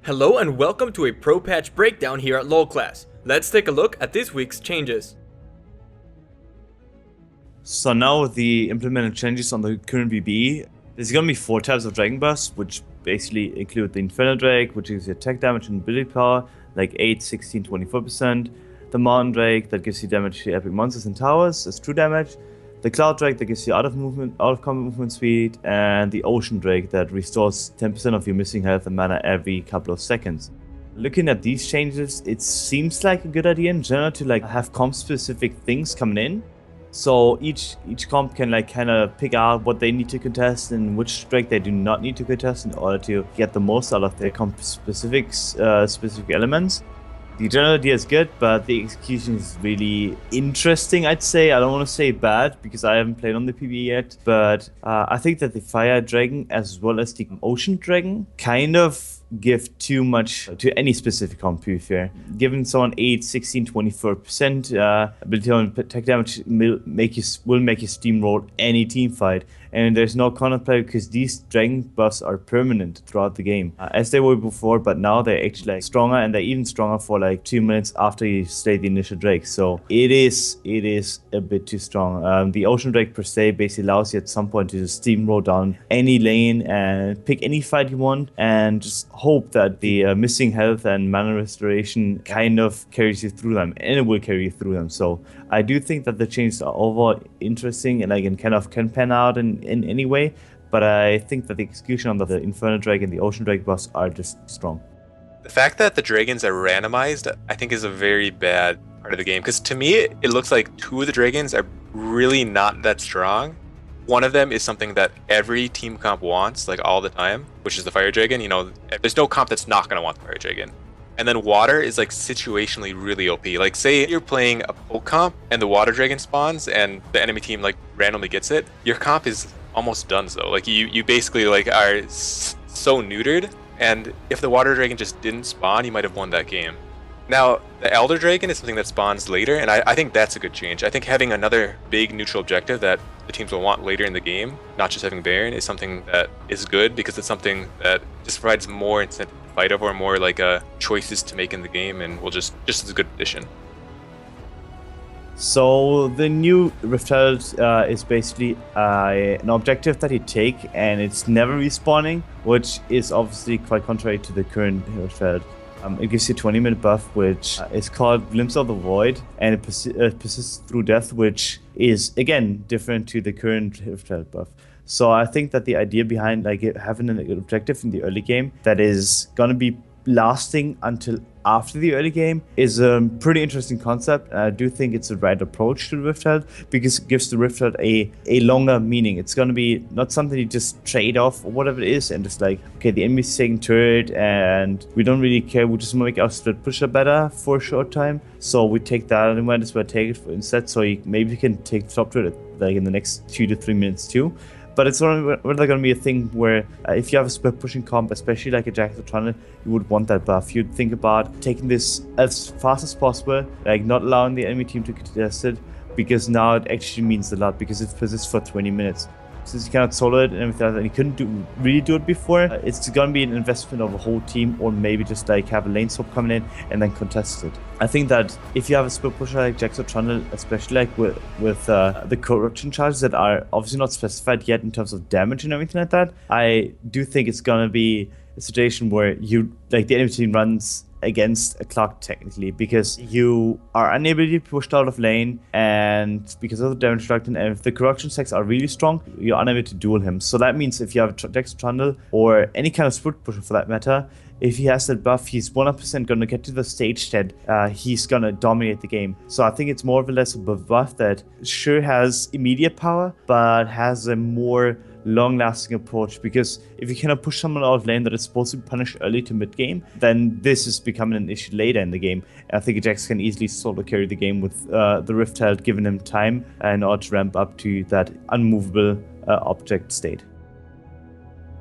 Hello and welcome to a Pro Patch breakdown here at LOL Class. Let's take a look at this week's changes. So now with the implemented changes on the current VB, there's going to be 4 types of Dragon Buffs, which basically include the Infernal Drake, which gives you attack damage and ability power, like 8, 16, 24%. The Mountain Drake, that gives you damage to epic monsters and towers as true damage. The Cloud Drake, that gives you out of combat movement speed. And the Ocean Drake, that restores 10% of your missing health and mana every couple of seconds. Looking at these changes, it seems like a good idea in general to have comp specific things coming in. So each comp can kind of pick out what they need to contest and which Drake they do not need to contest in order to get the most out of their comp specific elements. The general idea is good, but the execution is really interesting, I'd say. I don't want to say bad, because I haven't played on the PvE yet, but I think that the Fire Dragon as well as the Ocean Dragon kind of give too much to any specific comp, to be fair. Giving someone 8, 16, 24% ability on attack damage will make you steamroll any team fight. And there's no counterplay because these Dragon buffs are permanent throughout the game, as they were before, but now they're actually stronger, and they're even stronger for 2 minutes after you slay the initial Drake. So it is a bit too strong. The Ocean Drake per se basically allows you at some point to just steamroll down any lane and pick any fight you want, and just hope that the missing health and mana restoration kind of carries you through them, and it will carry you through them. So I do think that the changes are overall interesting and can pan out in any way, but I think that the execution on the Infernal Drake and the Ocean Drake buffs are just strong. The fact that the dragons are randomized, I think, is a very bad part of the game, because to me it looks like 2 of the dragons are really not that strong. One of them is something that every team comp wants all the time, which is the Fire Dragon. There's no comp that's not going to want the Fire Dragon. And then Water is situationally really OP. Say you're playing a poke comp and the Water Dragon spawns and the enemy team randomly gets it, your comp is almost done. So you basically are so neutered, and if the Water Dragon just didn't spawn, you might have won that game. Now, the Elder Dragon is something that spawns later, and I think that's a good change. I think having another big neutral objective that the teams will want later in the game, not just having Baron, is something that is good, because it's something that just provides more incentive to fight over, more choices to make in the game, and will just as a good addition. So the new Rift Herald is basically an objective that you take, and it's never respawning, which is obviously quite contrary to the current Rift Herald. It gives you a 20-minute buff, which is called Glimpse of the Void, and it persists through death, which is, again, different to the current Rift Herald buff. So I think that the idea behind having an objective in the early game that is going to be lasting until after the early game is a pretty interesting concept. And I do think it's the right approach to the Rift Herald, because it gives the Rift Herald a longer meaning. It's going to be not something you just trade off or whatever it is, and just okay, the enemy's taking turret and we don't really care, we just want to make our split pusher better for a short time, so we take that and might as well take it instead, so maybe you can take the top turret in the next 2 to 3 minutes too. But it's really going to be a thing where if you have a split pushing comp, especially a Jax or Trundle, you would want that buff. You'd think about taking this as fast as possible, not allowing the enemy team to contest it, because now it actually means a lot, because it persists for 20 minutes. Since you cannot solo it and everything like that, and you couldn't really do it before, it's going to be an investment of a whole team, or maybe just have a lane swap coming in and then contest it. I think that if you have a split pusher like Jax or Trundle, especially with the corruption charges that are obviously not specified yet in terms of damage and everything like that, I do think it's going to be a situation where the enemy team runs against a clock technically, because you are unable to be pushed out of lane, and because of the damage reduction, and if the corruption stacks are really strong, you're unable to duel him. So that means if you have a Jax Trundle, or any kind of split pusher for that matter, if he has that buff, he's 100% going to get to the stage that he's going to dominate the game. So I think it's more or less a buff that sure has immediate power, but has a more long-lasting approach, because if you cannot push someone out of lane that is supposed to be punished early to mid-game, then this is becoming an issue later in the game. I think Jax can easily solo carry the game with the Rift Herald giving him time in order to ramp up to that unmovable object state.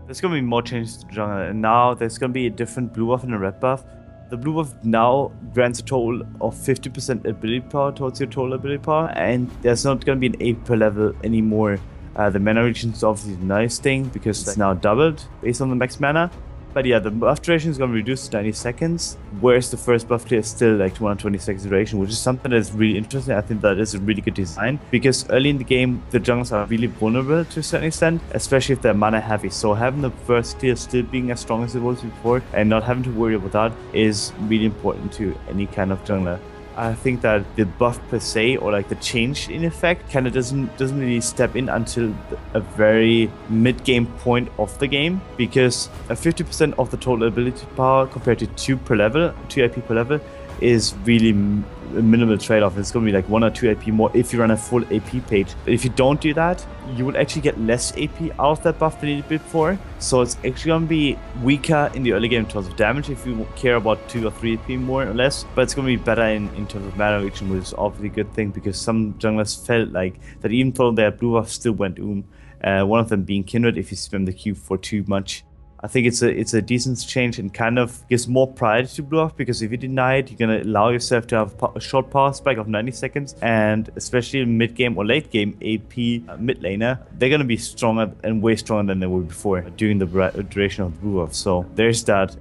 There's going to be more changes to the jungle, and now there's going to be a different blue buff and a red buff. The blue buff now grants a total of 50% ability power towards your total ability power, and there's not going to be an 8 per level anymore. The mana regen is obviously a nice thing, because it's now doubled based on the max mana. But yeah, the buff duration is going to be reduced to 90 seconds, whereas the first buff clear is still like 220 seconds duration, which is something that's really interesting. I think that is a really good design, because early in the game, the junglers are really vulnerable to a certain extent, especially if they're mana heavy. So having the first clear still being as strong as it was before and not having to worry about that is really important to any kind of jungler. I think that the buff per se, or like the change in effect, kind of doesn't really step in until a very mid-game point of the game, because 50% of the total ability power compared to 2 AP per level is really a minimal trade-off. It's going to be like 1 or 2 AP more if you run a full AP page. But if you don't do that, you will actually get less AP out of that buff than you did before. So it's actually going to be weaker in the early game in terms of damage if you care about 2 or 3 AP more or less. But it's going to be better in terms of mana reaction, which is obviously a good thing, because some junglers felt like that even though their blue buff still went one of them being Kindred if you spam the Q for too much. I think it's a decent change and kind of gives more priority to blue buff, because if you deny it, you're going to allow yourself to have a short power spike of 90 seconds, and especially in mid game or late game AP mid laner, they're going to be stronger and way stronger than they were before during the duration of the blue buff. So there's that.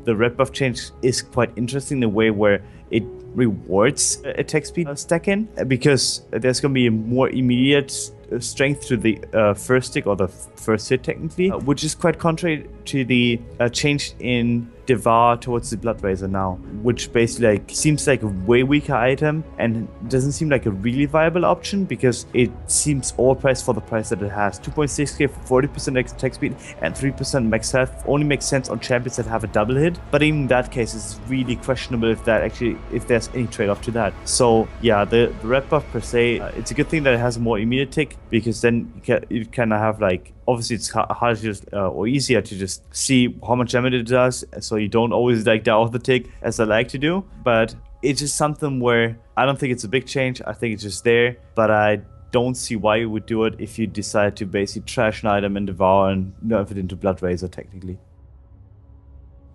The red buff change is quite interesting in a way where it rewards attack speed stacking, because there's going to be a more immediate strength to the first stick, or the first hit technically, which is quite contrary to the change in Devour towards the Blood Razor now, which basically like seems like a way weaker item and doesn't seem like a really viable option, because it seems overpriced for the price that it has. 2.6k for 40% attack speed and 3% max health only makes sense on champions that have a double hit, but even in that case it's really questionable if there's any trade-off to that. So yeah, the red buff per se, it's a good thing that it has a more immediate tick, because then you kind of have like, obviously it's harder to just or easier to just see how much damage it does, so you don't always like die off the tick as I like to do. But it's just something where I don't think it's a big change. I think it's just there, but I don't see why you would do it if you decide to basically trash an item and devour and nerf it into Blood Razor technically.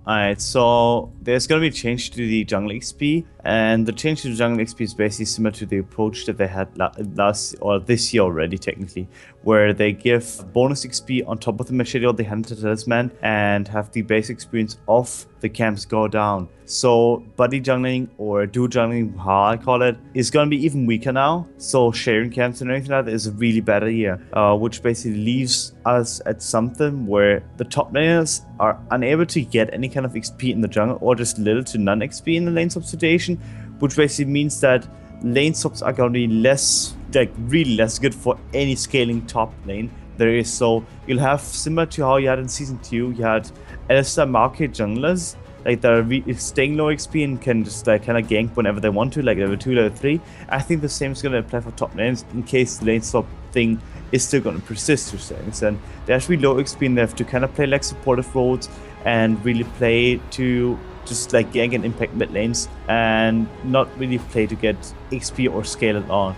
Alright, so there's going to be a change to the jungle XP, and the change to the jungle XP is basically similar to the approach that they had this year already technically, where they give bonus XP on top of the Machete or the Hunter Talisman and have the base experience of the camps go down. So buddy jungling, or duo jungling, how I call it, is going to be even weaker now. So sharing camps and everything like that is really better here, which basically leaves us at something where the top laners are unable to get any kind of XP in the jungle, or just little to none XP in the lane swap situation, which basically means that lane swaps are going to be really less good for any scaling top lane there is. So you'll have, similar to how you had in Season 2, you had Alistar market junglers like that are staying low XP and can just like kind of gank whenever they want to, like level 2, level 3. I think the same is going to apply for top lanes in case the lane swap thing is still going to persist to certain extent. They have to be low XP and they have to kind of play like supportive roles and really play to just like gank and impact mid lanes, and not really play to get XP or scale at all.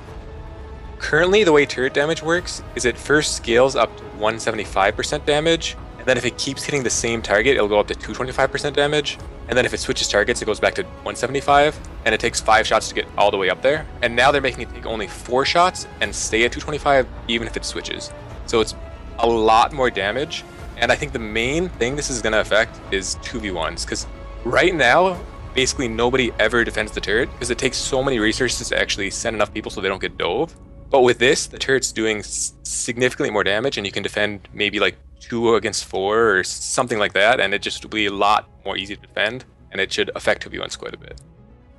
Currently, the way turret damage works is it first scales up to 175% damage, and then if it keeps hitting the same target, it'll go up to 225% damage, and then if it switches targets, it goes back to 175, and it takes 5 shots to get all the way up there. And now they're making it take only 4 shots and stay at 225 even if it switches. So it's a lot more damage, and I think the main thing this is going to affect is 2v1s, because right now, basically nobody ever defends the turret, because it takes so many resources to actually send enough people so they don't get dove. But with this, the turret's doing significantly more damage, and you can defend maybe like 2 against 4 or something like that, and it just will be a lot more easy to defend, and it should affect 2v1s quite a bit.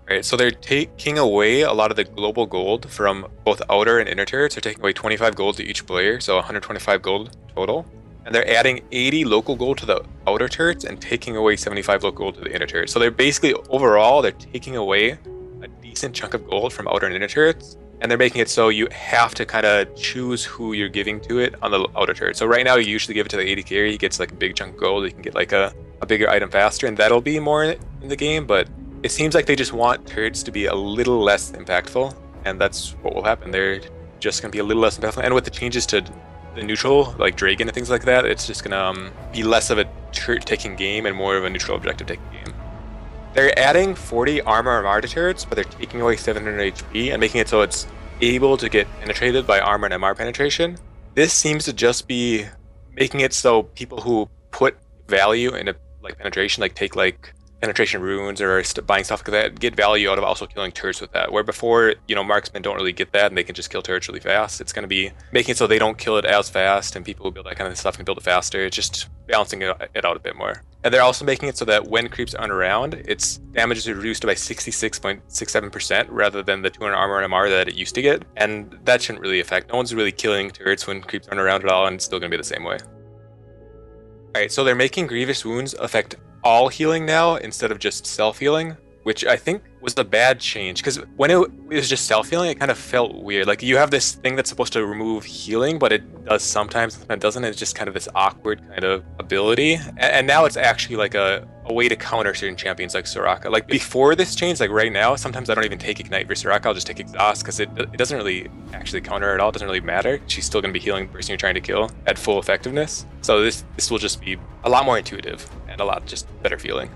Right, so they're taking away a lot of the global gold from both outer and inner turrets. They're taking away 25 gold to each player, so 125 gold total. And they're adding 80 local gold to the outer turrets and taking away 75 local gold to the inner turrets. So they're basically, overall, they're taking away a decent chunk of gold from outer and inner turrets, and they're making it so you have to kind of choose who you're giving to it on the outer turret. So right now you usually give it to the AD carry. He gets like a big chunk of gold. You can get like a bigger item faster, and that'll be more in the game. But it seems like they just want turrets to be a little less impactful, and that's what will happen. They're just going to be a little less impactful. And with the changes to the neutral, like Dragon and things like that, it's just going to be less of a turret-taking game and more of a neutral objective-taking game. They're adding 40 armor and MR to turrets, but they're taking away 700 HP and making it so it's able to get penetrated by armor and MR penetration. This seems to just be making it so people who put value in a like penetration, like take like penetration runes or buying stuff like that, get value out of also killing turrets with that. Where before, marksmen don't really get that and they can just kill turrets really fast. It's going to be making it so they don't kill it as fast and people who build that kind of stuff can build it faster. It's just balancing it out a bit more. And they're also making it so that when creeps aren't around, its damage is reduced by 66.67% rather than the 200 armor and MR that it used to get. And that shouldn't really affect. No one's really killing turrets when creeps aren't around at all, and it's still going to be the same way. Alright, so they're making Grievous Wounds affect all healing now instead of just self-healing, which I think was a bad change, because when it was just self-healing, it kind of felt weird. Like, you have this thing that's supposed to remove healing, but it does sometimes it doesn't. It's just kind of this awkward kind of ability. And now it's actually like a way to counter certain champions like Soraka. Like, before this change, like right now, sometimes I don't even take Ignite versus Soraka, I'll just take Exhaust, because it doesn't really actually counter her at all. It doesn't really matter. She's still going to be healing the person you're trying to kill at full effectiveness. So this will just be a lot more intuitive and a lot just better feeling.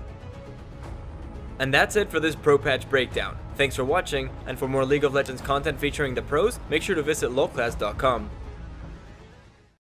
And that's it for this Pro Patch breakdown. Thanks for watching, and for more League of Legends content featuring the pros, make sure to visit lowclass.com.